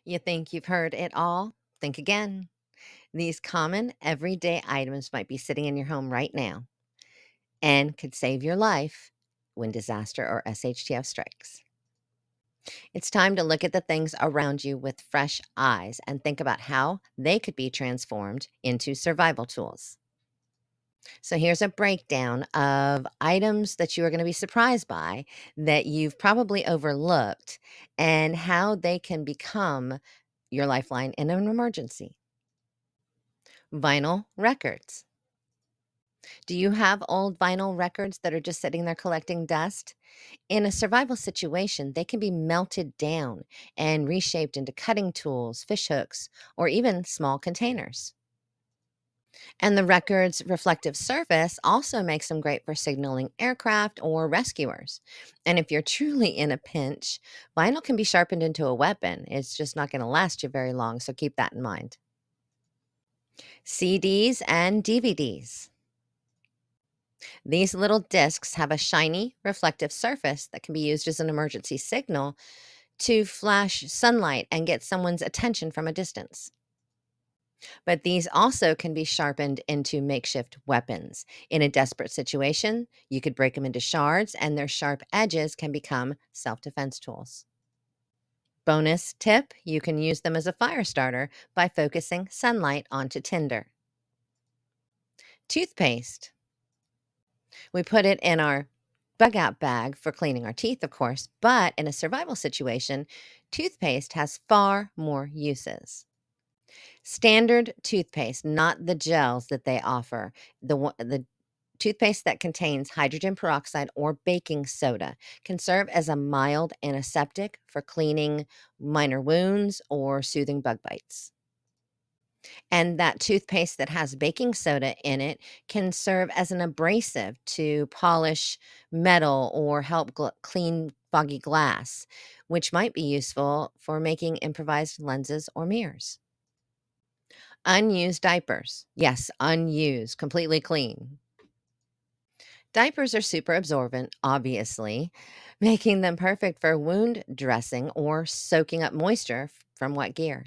You think you've heard it all? Think again. These common everyday items might be sitting in your home right now and could save your life when disaster or SHTF strikes. It's time to look at the things around you with fresh eyes and think about how they could be transformed into survival tools. So, here's a breakdown of items that you are going to be surprised by that you've probably overlooked and how they can become your lifeline in an emergency. Vinyl records. Do you have old vinyl records that are just sitting there collecting dust? In a survival situation, they can be melted down and reshaped into cutting tools, fish hooks, or even small containers. And the record's reflective surface also makes them great for signaling aircraft or rescuers. And if you're truly in a pinch, vinyl can be sharpened into a weapon. It's just not going to last you very long, so keep that in mind. CDs and DVDs. These little discs have a shiny, reflective surface that can be used as an emergency signal to flash sunlight and get someone's attention from a distance. But these also can be sharpened into makeshift weapons. In a desperate situation, you could break them into shards, and their sharp edges can become self defense tools. Bonus tip, you can use them as a fire starter by focusing sunlight onto tinder. Toothpaste. We put it in our bug out bag for cleaning our teeth, of course, but in a survival situation, toothpaste has far more uses. Standard toothpaste, not the gels that they offer. The toothpaste that contains hydrogen peroxide or baking soda can serve as a mild antiseptic for cleaning minor wounds or soothing bug bites. And that toothpaste that has baking soda in it can serve as an abrasive to polish metal or help clean foggy glass, which might be useful for making improvised lenses or mirrors. Unused diapers. Yes, unused, completely clean. Diapers are super absorbent, obviously, making them perfect for wound dressing or soaking up moisture from wet gear.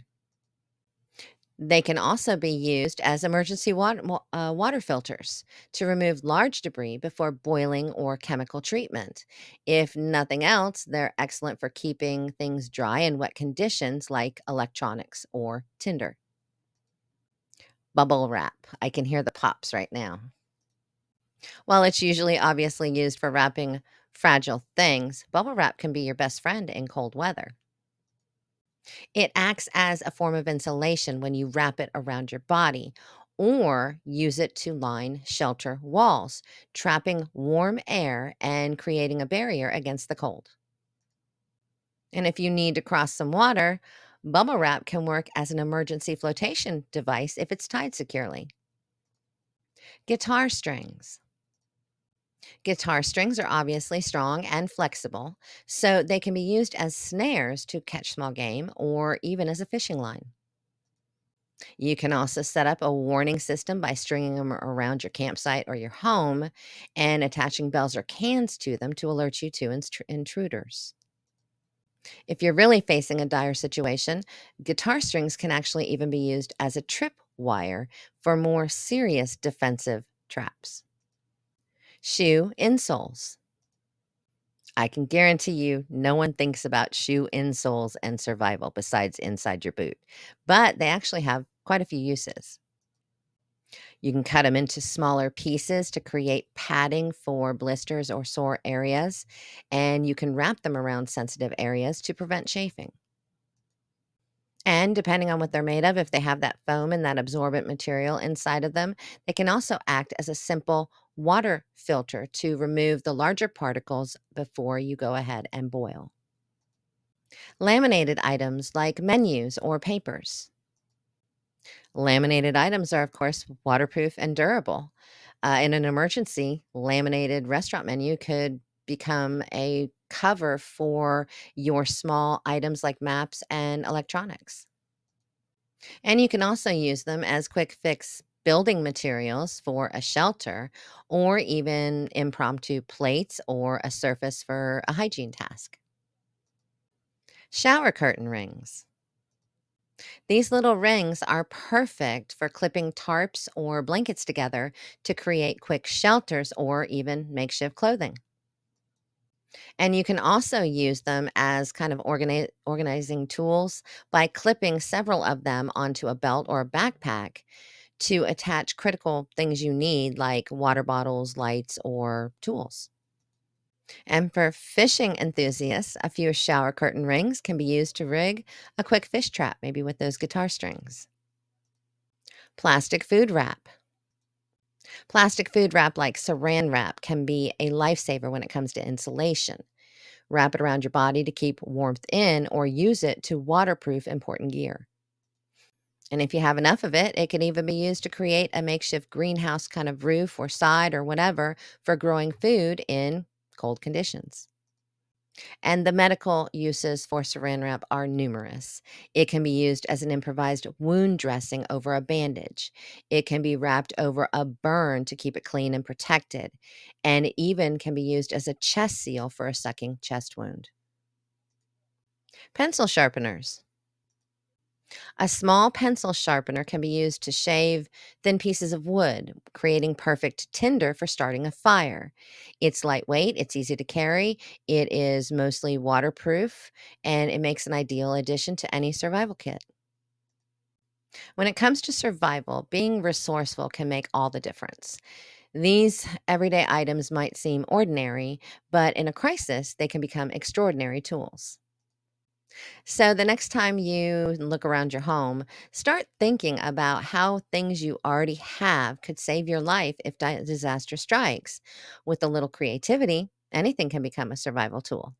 They can also be used as emergency water filters to remove large debris before boiling or chemical treatment. If nothing else, they're excellent for keeping things dry in wet conditions like electronics or tinder. Bubble wrap. I can hear the pops right now. While it's usually obviously used for wrapping fragile things, bubble wrap can be your best friend in cold weather. It acts as a form of insulation when you wrap it around your body or use it to line shelter walls, trapping warm air and creating a barrier against the cold. And if you need to cross some water, bubble wrap can work as an emergency flotation device if it's tied securely. Guitar strings. Guitar strings are obviously strong and flexible, so they can be used as snares to catch small game or even as a fishing line. You can also set up a warning system by stringing them around your campsite or your home and attaching bells or cans to them to alert you to intruders. If you're really facing a dire situation, guitar strings can actually even be used as a trip wire for more serious defensive traps. Shoe insoles. I can guarantee you no one thinks about shoe insoles and survival besides inside your boot, but they actually have quite a few uses. You can cut them into smaller pieces to create padding for blisters or sore areas, and you can wrap them around sensitive areas to prevent chafing. And depending on what they're made of, if they have that foam and that absorbent material inside of them, they can also act as a simple water filter to remove the larger particles before you go ahead and boil. Laminated items like menus or papers. Laminated items are, of course, waterproof and durable. In an emergency, laminated restaurant menu could become a cover for your small items like maps and electronics. And you can also use them as quick fix building materials for a shelter or even impromptu plates or a surface for a hygiene task. Shower curtain rings. These little rings are perfect for clipping tarps or blankets together to create quick shelters or even makeshift clothing. And you can also use them as kind of organizing tools by clipping several of them onto a belt or a backpack to attach critical things you need, like water bottles, lights, or tools. And for fishing enthusiasts, a few shower curtain rings can be used to rig a quick fish trap, maybe with those guitar strings. Plastic food wrap. Plastic food wrap like saran wrap can be a lifesaver when it comes to insulation. Wrap it around your body to keep warmth in or use it to waterproof important gear. And if you have enough of it, it can even be used to create a makeshift greenhouse kind of roof or side or whatever for growing food in cold conditions. And the medical uses for saran wrap are numerous. It can be used as an improvised wound dressing over a bandage. It can be wrapped over a burn to keep it clean and protected. And it even can be used as a chest seal for a sucking chest wound. Pencil sharpeners. A small pencil sharpener can be used to shave thin pieces of wood, creating perfect tinder for starting a fire. It's lightweight, it's easy to carry, it is mostly waterproof, and it makes an ideal addition to any survival kit. When it comes to survival, being resourceful can make all the difference. These everyday items might seem ordinary, but in a crisis, they can become extraordinary tools. So the next time you look around your home, start thinking about how things you already have could save your life if disaster strikes. With a little creativity, anything can become a survival tool.